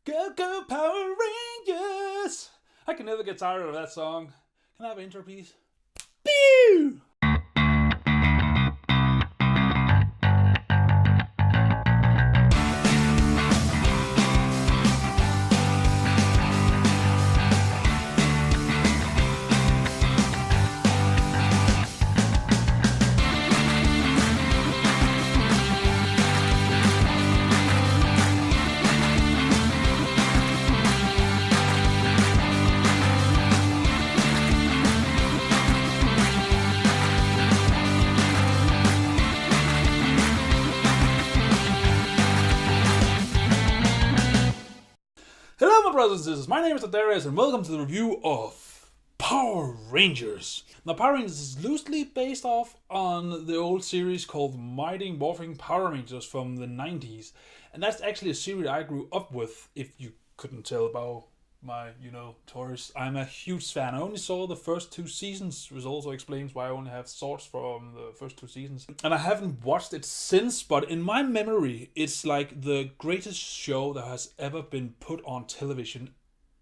Go, go, Power Rangers! I can never get tired of that song. Can I have an intro, please? Pew! Hello, my brothers and sisters. My name is Daidarius, and welcome to the review of Power Rangers. Now, Power Rangers is loosely based off on the old series called Mighty Morphin Power Rangers from the 90s. And that's actually a series I grew up with, if you couldn't tell about my, Taurus. I'm a huge fan. I only saw the first two seasons, which also explains why I only have thoughts from the first two seasons. And I haven't watched it since, but in my memory, it's like the greatest show that has ever been put on television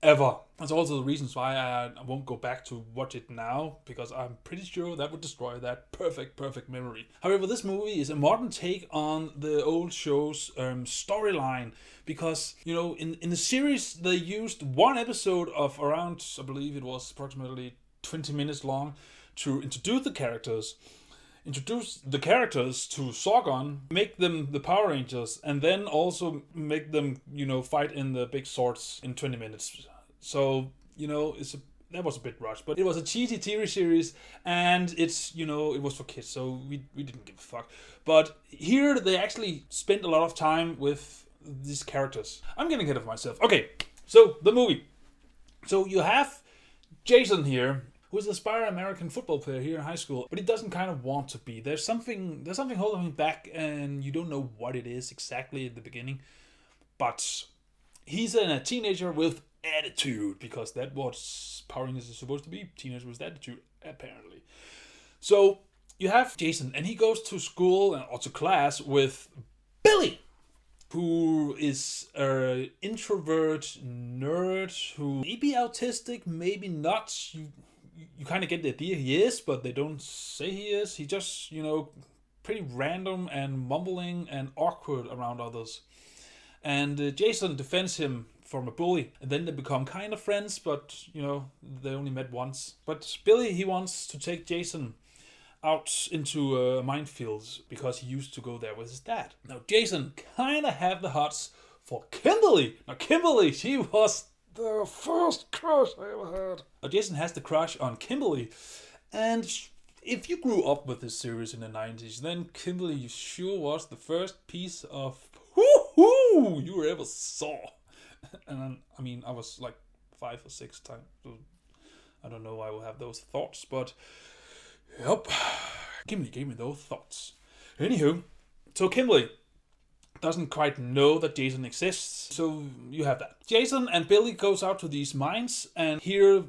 ever. That's also the reasons why I won't go back to watch it now, because I'm pretty sure that would destroy that perfect memory. However, this movie is a modern take on the old show's storyline, because, in the series, they used one episode of around, I believe it was approximately 20 minutes long, to introduce the characters to Sorgon, make them the Power Rangers, and then also make them, fight in the big swords in 20 minutes. So, that was a bit rushed, but it was a cheesy TV series, and it's, it was for kids, so we didn't give a fuck. But here they actually spent a lot of time with these characters. I'm getting ahead of myself. Okay, so the movie. So you have Jason here, who is an aspiring American football player here in high school, but he doesn't kind of want to be. There's something holding him back, and you don't know what it is exactly at the beginning. But he's a teenager with attitude, because that's what Power Rangers is supposed to be. Teenager with attitude, apparently. So you have Jason, and he goes to school or to class with Billy, who is an introvert nerd who may be autistic, maybe not. You kind of get the idea he is, but they don't say he is. He just, pretty random and mumbling and awkward around others. And Jason defends him from a bully, and then they become kind of friends, but, they only met once. But Billy, he wants to take Jason out into a minefield because he used to go there with his dad. Now, Jason kind of have the hots for Kimberly. Now, Kimberly, she was the first crush I ever had. Now, Jason has the crush on Kimberly, and if you grew up with this series in the 90s, then Kimberly sure was the first piece of woo-hoo you ever saw. And I was like 5 or 6 times, so I don't know why I will have those thoughts, but yep, Kimberly gave me those thoughts. Anywho, so Kimberly doesn't quite know that Jason exists, so you have that. Jason and Billy goes out to these mines, and here,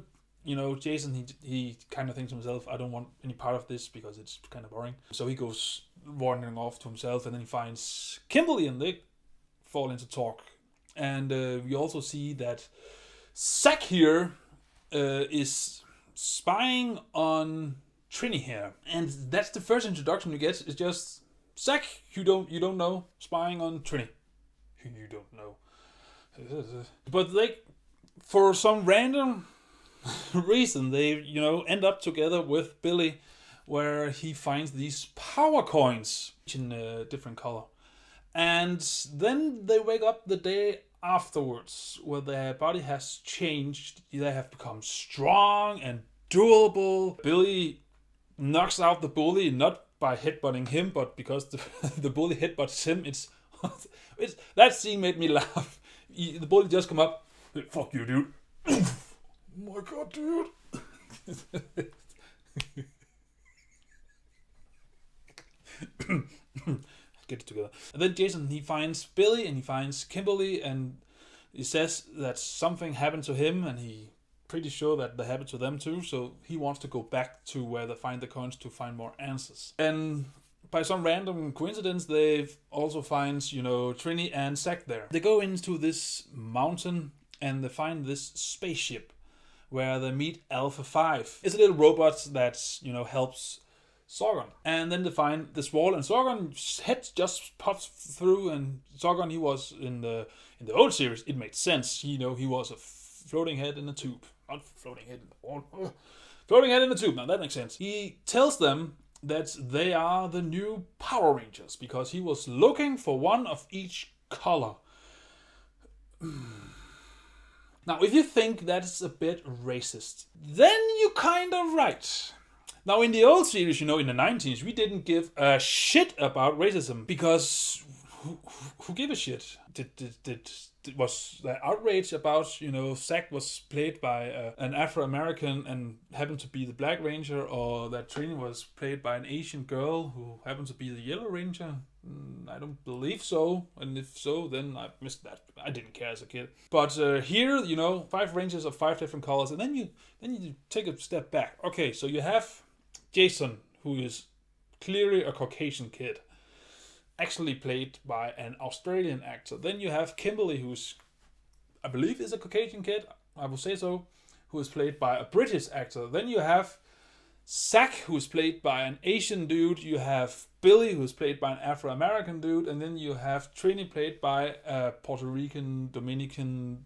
Jason, he kind of thinks to himself, I don't want any part of this because it's kind of boring. So he goes wandering off to himself, and then he finds Kimberly, and they fall into talk. And we also see that Zack here is spying on Trini here, and that's the first introduction you get. It's just Zack, you don't know, spying on Trini. You don't know, but for some random reason, they end up together with Billy, where he finds these power coins in a different color. And then they wake up the day afterwards, where their body has changed. They have become strong and durable. Billy knocks out the bully, not by headbutting him, but because the bully headbutts him. It's that scene made me laugh. The bully just come up, fuck you, dude. Oh my god, dude. Get it together. And then Jason, he finds Billy and he finds Kimberly, and he says that something happened to him, and he pretty sure that they happened to them too, so he wants to go back to where they find the coins to find more answers. And by some random coincidence, they also find, Trini and Zack there. They go into this mountain and they find this spaceship where they meet Alpha 5. It's a little robot that, helps Sorgon. And then they find this wall, and Sorgon's head just pops through, and Sorgon, he was in the old series, it made sense. He was a floating head in a tube. Not floating head in the wall. Floating head in a tube. Now that makes sense. He tells them that they are the new Power Rangers because he was looking for one of each color. Now, if you think that's a bit racist, then you're kind of right. Now, in the old series, in the 90s, we didn't give a shit about racism because who gave a shit? Was there outrage about, Zack was played by an Afro-American and happened to be the Black Ranger, or that Trini was played by an Asian girl who happened to be the Yellow Ranger? I don't believe so, and if so, then I missed that. I didn't care as a kid. But here, 5 Rangers of 5 different colors, and then you take a step back. Okay, so you have Jason, who is clearly a Caucasian kid, actually played by an Australian actor. Then you have Kimberly, who's, I believe, is a Caucasian kid, I will say so, who is played by a British actor. Then you have Zack, who is played by an Asian dude. You have Billy, who is played by an Afro-American dude. And then you have Trini, played by a Puerto Rican, Dominican,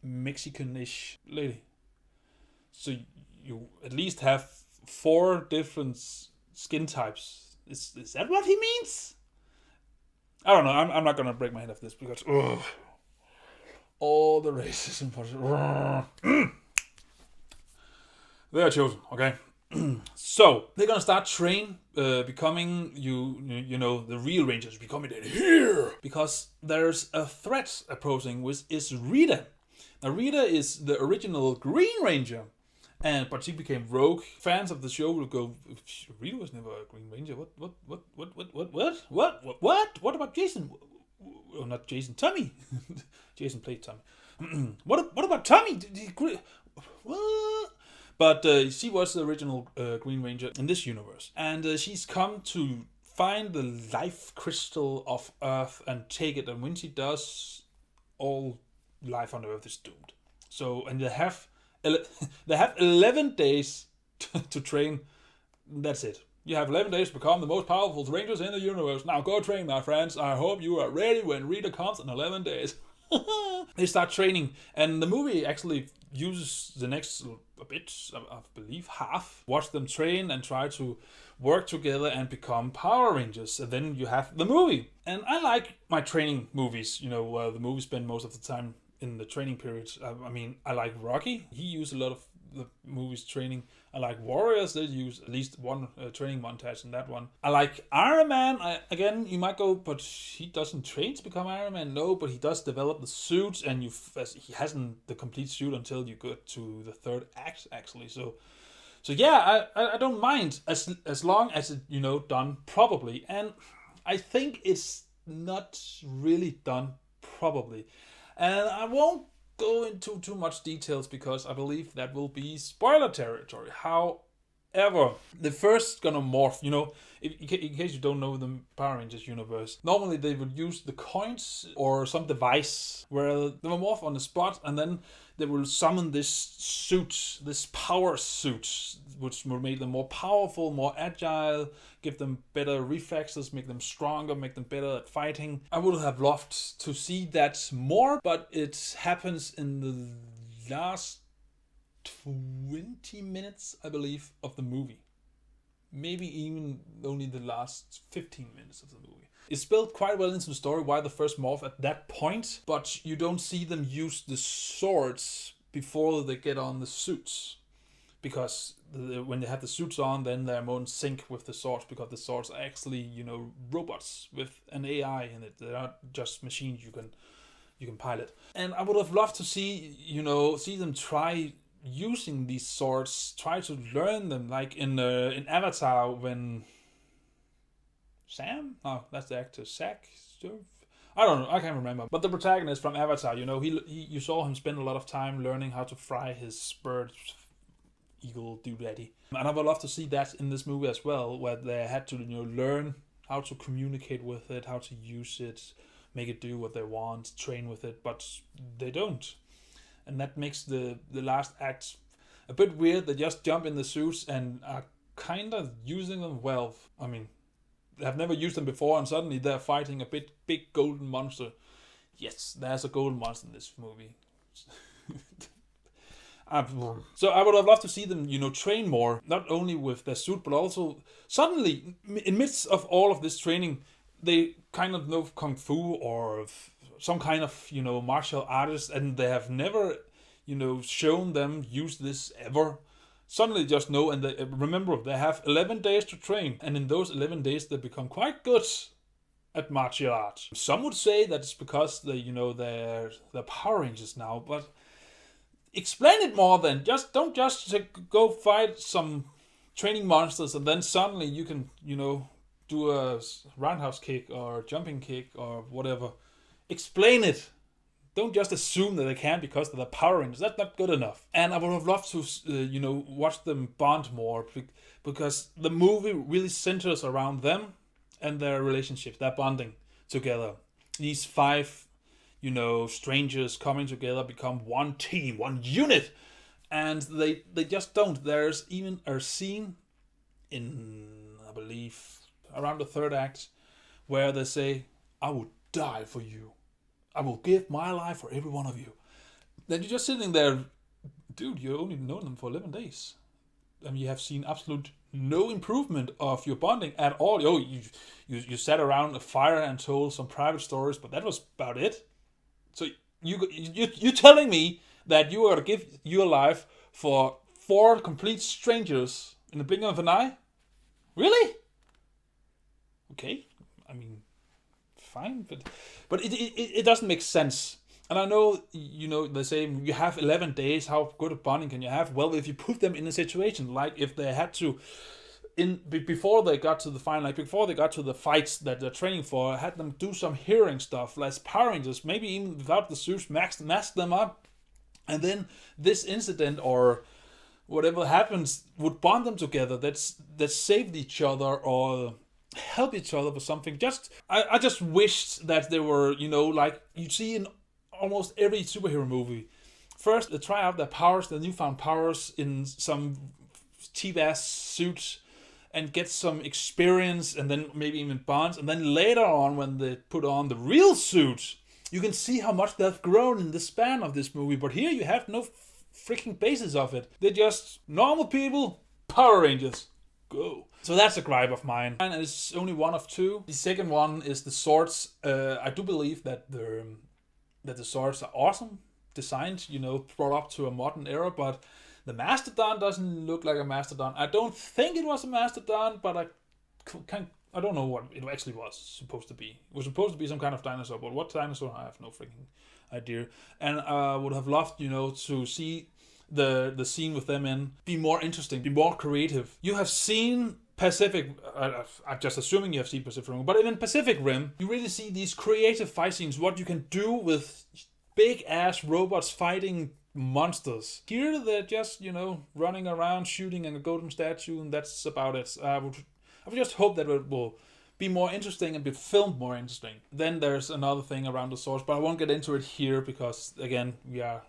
Mexican-ish lady. So you at least have 4 different skin types. Is that what he means? I don't know. I'm not gonna break my head off this because all the racism. They are chosen, okay. So they're gonna start becoming the real Rangers, becoming it here because there's a threat approaching, which is Rita. Now Rita is the original Green Ranger. But she became rogue. Fans of the show will go, Rita was never a Green Ranger. What about Jason? Oh, not Jason. Tommy. Jason played Tommy. What about Tommy? What? But she was the original Green Ranger in this universe, and she's come to find the life crystal of Earth and take it. And when she does, all life on Earth is doomed. So, and they have 11 days to train. That's it. You have 11 days to become the most powerful Rangers in the universe. Now go train, my friends. I hope you are ready when Rita comes in 11 days. They start training, and the movie actually uses the next a bit, I believe half. Watch them train and try to work together and become Power Rangers. And then you have the movie. And I like my training movies, where the movies spend most of the time in the training periods. I like Rocky. He used a lot of the movie's training. I like Warriors. They use at least one training montage in that one. I like Iron Man. Again, you might go, but he doesn't train to become Iron Man. No, but he does develop the suit, and he hasn't the complete suit until you get to the 3rd act, actually. So yeah, I don't mind as long as it done properly. And I think it's not really done properly. And I won't go into too much details because I believe that will be spoiler territory. However, the first gonna morph, in case you don't know the Power Rangers universe, normally they would use the coins or some device where they will morph on the spot, and then they will summon this suit, this power suit, which will make them more powerful, more agile, give them better reflexes, make them stronger, make them better at fighting. I would have loved to see that more, but it happens in the last 20 minutes, I believe, of the movie. Maybe even only the last 15 minutes of the movie. It's built quite well into the story why the first morph at that point, but you don't see them use the swords before they get on the suits. Because when they have the suits on, then they're more in sync with the swords, because the swords are actually, robots with an AI in it. They're not just machines you can pilot. And I would have loved to see them try using these swords, try to learn them, like in Avatar when Sam? No, that's the actor. Zack? I don't know, I can't remember. But the protagonist from Avatar, you saw him spend a lot of time learning how to fry his bird eagle doodaddy. And I would love to see that in this movie as well, where they had to learn how to communicate with it, how to use it, make it do what they want, train with it, but they don't. And that makes the last act a bit weird. They just jump in the suits and are kind of using them well. I mean, I've never used them before, and suddenly they're fighting a big golden monster. Yes, there's a golden monster in this movie. So I would have loved to see them, train more, not only with their suit, but also suddenly, in midst of all of this training, they kind of know kung fu or some kind of, martial artist, and they have never, shown them use this ever. Suddenly just know, and remember, they have 11 days to train, and in those 11 days they become quite good at martial arts. Some would say that it's because they're Power Rangers now, but explain it more then. Don't just go fight some training monsters and then suddenly you can, do a roundhouse kick or jumping kick or whatever. Explain it. Don't just assume that they can because they're the Power Rangers. That's not good enough. And I would have loved to, watch them bond more, because the movie really centers around them and their relationships, their bonding together. These 5, strangers coming together, become one team, one unit. And they just don't. There's even a scene in, I believe, around the 3rd act, where they say, "I will die for you. I will give my life for every one of you." Then you're just sitting there, dude, you only known them for 11 days. I mean, you have seen absolute no improvement of your bonding at all. Oh, you sat around a fire and told some private stories, but that was about it. So you're telling me that you are going to give your life for 4 complete strangers in the blink of an eye? Really? Okay, I mean, fine, but it doesn't make sense. And I know, they say you have 11 days, how good a bonding can you have? Well, if you put them in a situation, like if they had to, before they got to the final, like before they got to the fights that they're training for, had them do some hearing stuff, like Power Rangers, maybe even without the suits, mask them up, and then this incident or whatever happens would bond them together, that saved each other or help each other with something. I just wished that they were, like you see in almost every superhero movie. First, they try out their powers, their newfound powers, in some cheap-ass suits and get some experience and then maybe even bonds. And then later on, when they put on the real suit, you can see how much they've grown in the span of this movie. But here you have no freaking basis of it. They're just normal people, Power Rangers. Go. So that's a gripe of mine. And it's only one of 2. The second one is the swords. I do believe that the swords are awesome, designed, brought up to a modern era, but the Mastodon doesn't look like a Mastodon. I don't think it was a Mastodon, but I don't know what it actually was supposed to be. It was supposed to be some kind of dinosaur, but what dinosaur, I have no freaking idea. And I would have loved, to see the scene with them in be more interesting, be more creative. You have seen Pacific, I'm just assuming you have seen Pacific Rim, but in Pacific Rim, you really see these creative fight scenes, what you can do with big ass robots fighting monsters. Here they're just, running around shooting in a golden statue, and that's about it. I would just hope that it will be more interesting and be filmed more interesting. Then there's another thing around the swords, but I won't get into it here because, again, we are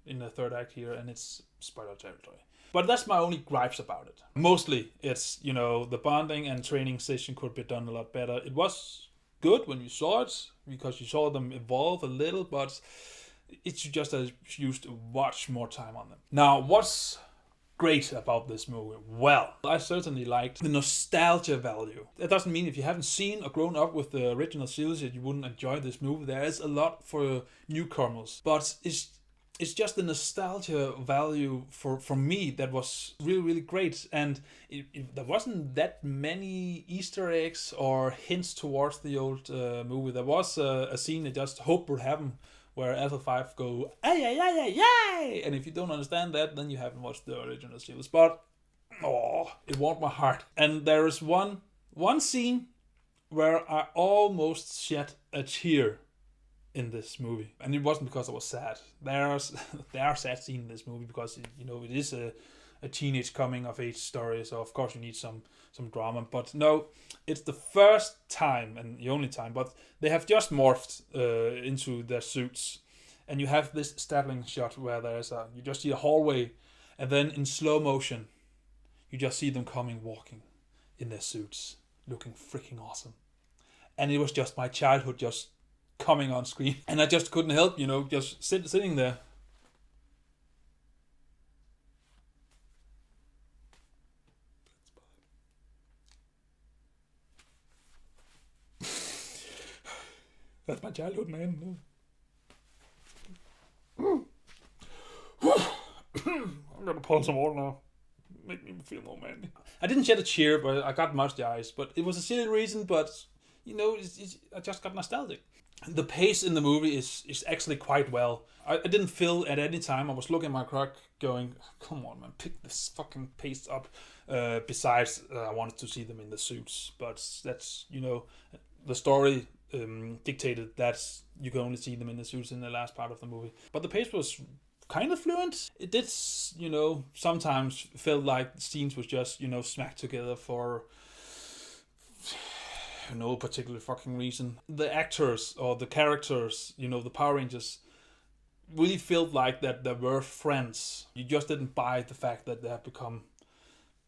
in the 3rd act here and it's spoiler territory. But that's my only gripes about it. Mostly it's, the bonding and training session could be done a lot better. It was good when you saw it because you saw them evolve a little, but it's just as used to watch more time on them. Now, what's great about this movie? Well, I certainly liked the nostalgia value. That doesn't mean if you haven't seen or grown up with the original series that you wouldn't enjoy this movie. There is a lot for newcomers, but it's just the nostalgia value for me that was really, really great. And there wasn't that many Easter eggs or hints towards the old movie. There was a scene that just hoped would happen where Alpha 5 go, ay, ay, ay, ay, ay! And if you don't understand that, then you haven't watched the original series. But, it warmed my heart. And there is one scene where I almost shed a tear in this movie. And it wasn't because I was sad. There are sad scenes in this movie because, it is a a teenage coming of age story, so of course you need some drama. But no, it's the first time and the only time. But they have just morphed into their suits, and you have this startling shot where you just see a hallway, and then in slow motion, you just see them walking in their suits, looking freaking awesome. And it was just my childhood just coming on screen, and I just couldn't help, just sitting there. That's my childhood, man. I'm gonna pull some water now. Make me feel more manly. I didn't shed a tear, but I got musty eyes. But it was a silly reason, but I just got nostalgic. The pace in the movie is actually quite well. I didn't feel at any time. I was looking at my clock going, come on, man, pick this fucking pace up. Besides, I wanted to see them in the suits. But that's, the story dictated that you can only see them in the suits in the last part of the movie. But the pace was kind of fluent. It did, sometimes felt like scenes was just, smacked together for no particular fucking reason. The actors or the characters, the Power Rangers, really felt like that they were friends. You just didn't buy the fact that they have become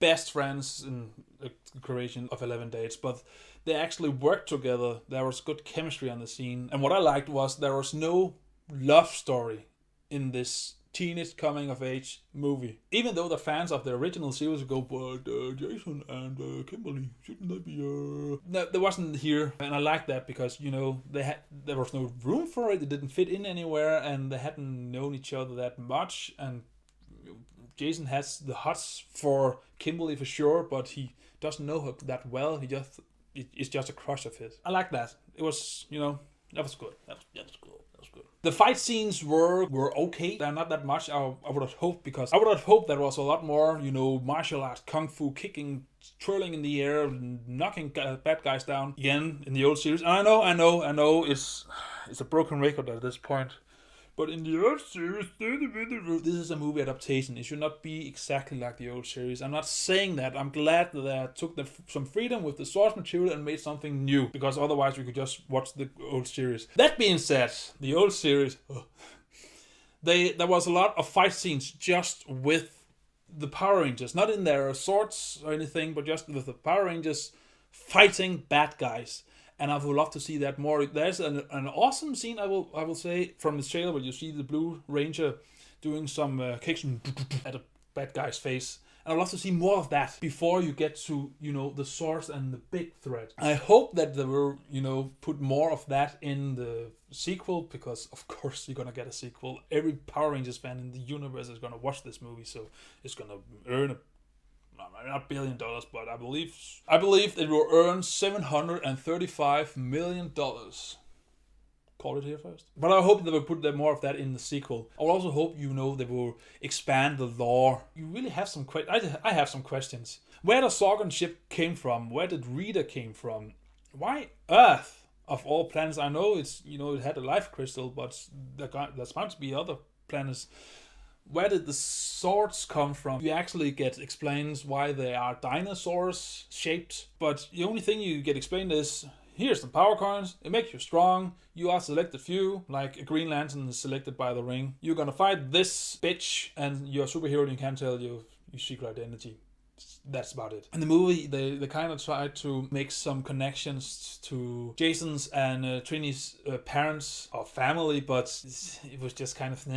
best friends in the creation of 11 Days, but they actually worked together. There was good chemistry on the scene. And what I liked was there was no love story in this teenage coming of age movie. Even though the fans of the original series go, but Jason and Kimberly, shouldn't they be No, there wasn't here. And I like that because, there was no room for it. It didn't fit in anywhere, and they hadn't known each other that much. And Jason has the hots for Kimberly for sure, but he doesn't know her that well. It's just a crush of his. I like that. It was, that was good. That was good. The fight scenes were okay. They're not that much. I would have hoped, because I would have hoped there was a lot more, martial arts, kung fu, kicking, twirling in the air, knocking bad guys down again in the old series. And I know it's a broken record at this point. But in the old series, this is a movie adaptation. It should not be exactly like the old series. I'm not saying that. I'm glad that they took some freedom with the source material and made something new. Because otherwise we could just watch the old series. That being said, the old series, there was a lot of fight scenes just with the Power Rangers. Not in their swords or anything, but just with the Power Rangers fighting bad guys. And I would love to see that more. There's an awesome scene, I will say, from the trailer where you see the Blue Ranger doing some kicks at a bad guy's face. And I'd love to see more of that before you get to, the source and the big threat. I hope that they will, put more of that in the sequel, because of course you're going to get a sequel. Every Power Rangers fan in the universe is going to watch this movie, so it's going to earn not $1 billion, but I believe it will earn $735 million. Call it here first. But I hope they will put more of that in the sequel. I will also hope they will expand the lore. You really have some I have some questions. Where the Sorgon ship came from? Where did Rita came from? Why Earth of all planets? I know it's it had a life crystal, but there's bound to be other planets. Where did the swords come from? You actually get explains why they are dinosaurs shaped, but the only thing you get explained is, here's some power coins, it makes you strong, you are selected few, like a Green Lantern is selected by the ring. You're gonna fight this bitch, and you're a superhero and you can't tell your secret identity. That's about it. In the movie, they kind of tried to make some connections to Jason's and Trini's parents or family, but it was just kind of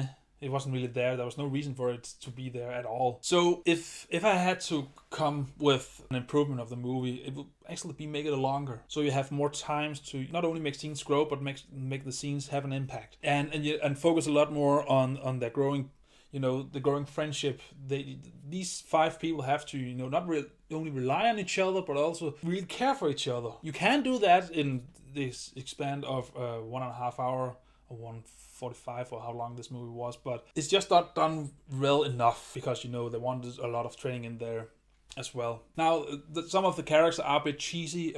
It wasn't really there. There was no reason for it to be there at all. So if I had to come with an improvement of the movie, it would actually be make it longer. So you have more times to not only make scenes grow, but make the scenes have an impact. And focus a lot more on their growing, the growing friendship. These 5 people have to, not only rely on each other, but also really care for each other. You can do that in this expand of 1.5 hour or 1:45 or how long this movie was, but it's just not done well enough, because they wanted a lot of training in there as well. Now, some of the characters are a bit cheesy.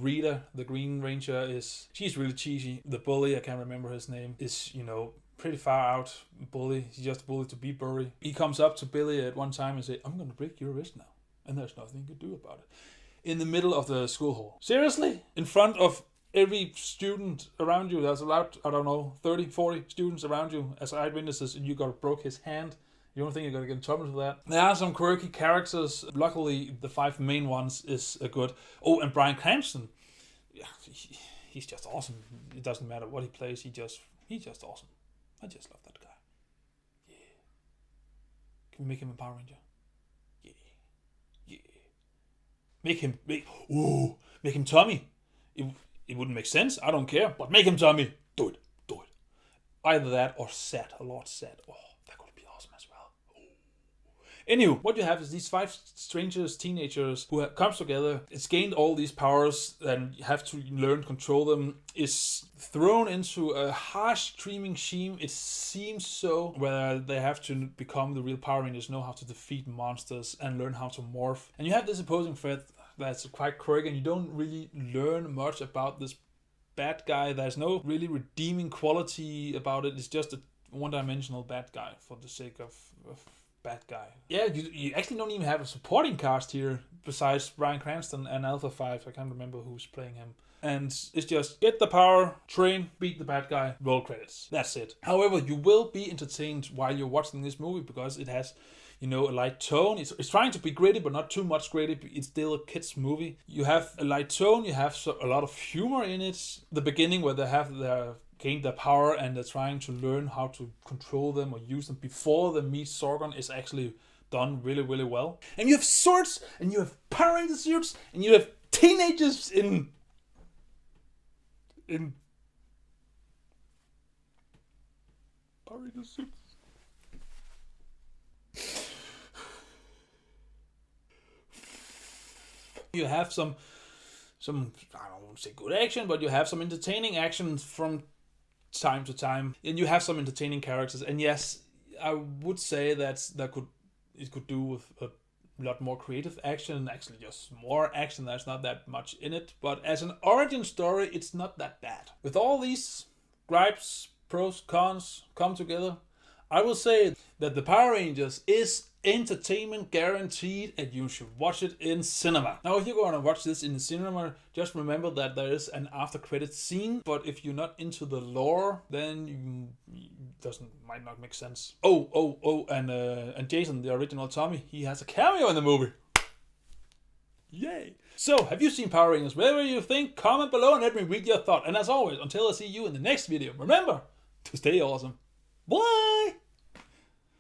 Rita, the Green Ranger, she's really cheesy. The bully, I can't remember his name, is pretty far out bully. He's just a bully to be bully. He comes up to Billy at one time and say, "I'm gonna break your wrist now, and there's nothing you can do about it." In the middle of the school hall. Seriously? In front of every student around you, there's about, I don't know, 30, 40 students around you as eyewitnesses, and you got broke his hand. You don't think you're gonna get in trouble for that? There are some quirky characters. Luckily, the 5 main ones is good. Oh, and Bryan Cranston. Yeah, he's just awesome. It doesn't matter what he plays. He's just awesome. I just love that guy. Yeah. Can we make him a Power Ranger? Yeah. Yeah. Make him Tommy. It wouldn't make sense. I don't care. But make him Tommy. Do it. Either that or Set. A Lord Set. Oh, that could be awesome as well. Anywho, what you have is these 5 strangers, teenagers, who comes together. It's gained all these powers and you have to learn to control them. Is thrown into a harsh streaming scheme. It seems so, where they have to become the real Power Rangers, know how to defeat monsters and learn how to morph. And you have this opposing threat that's quite quirky, and you don't really learn much about this bad guy. There's no really redeeming quality about it. It's just a one-dimensional bad guy for the sake of bad guy. Yeah, you actually don't even have a supporting cast here besides Bryan Cranston and Alpha 5. I can't remember who's playing him. And it's just get the power, train, beat the bad guy, roll credits. That's it. However, you will be entertained while you're watching this movie because it has, a light tone. It's trying to be gritty, but not too much gritty. It's still a kids movie. You have a light tone. You have a lot of humor in it. The beginning where they have gained their power and they're trying to learn how to control them or use them before they meet Sorgon is actually done really, really well. And you have swords, and you have Power Ranger suits, and you have teenagers in Power Ranger suits. You have some I don't want to say good action, but you have some entertaining action from time to time, and you have some entertaining characters. And yes, I would say that it could do with a lot more creative action, actually just more action. There's not that much in it, but as an origin story, it's not that bad. With all these gripes, pros, cons come together, I will say that the Power Rangers is entertainment guaranteed, and you should watch it in cinema. Now, if you're going to watch this in the cinema, just remember that there is an after credit scene, but if you're not into the lore, then might not make sense. And Jason, the original Tommy, he has a cameo in the movie. Yay! So, have you seen Power Rangers? Whatever you think, comment below and let me read your thought. And as always, until I see you in the next video, remember to stay awesome. Bye!